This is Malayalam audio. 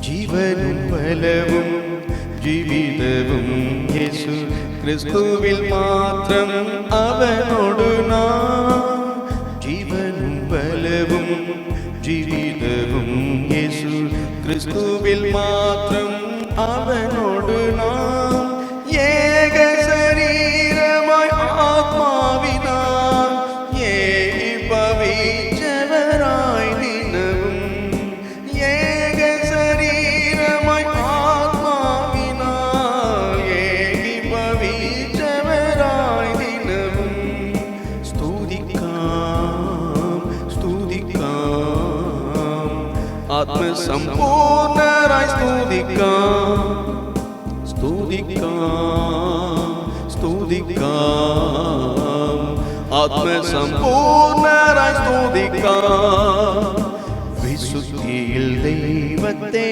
ജീവനും ബലവും ജീവിതവും യേശു ക്രിസ്തുവിൽ മാത്രം അവനോട് നാം. ജീവനും ബലവും ജീവിതവും യേശു ക്രിസ്തുവിൽ മാത്രം അവനോട് നാം. ഏക ശരീരമായി ആത്മാവിനാൽ ഏകീഭവിച്ചവരായി ദിനവും. ഏക ശരീരമായി ആത്മാവിനാൽ ഏകീഭവിച്ചവരായി ദിനവും. സ്തുതിക്കാം സ്തുതിക്കാം ആത്മസമ്പൂർണരായി സ്തുതിക്കാം. സ്തുതിക്കാം സ്തുതിക്കാം ആത്മസമ്പൂർണരായി സ്തുതിക്കാം. വിശുദ്ധിയിൽ ദൈവത്തെ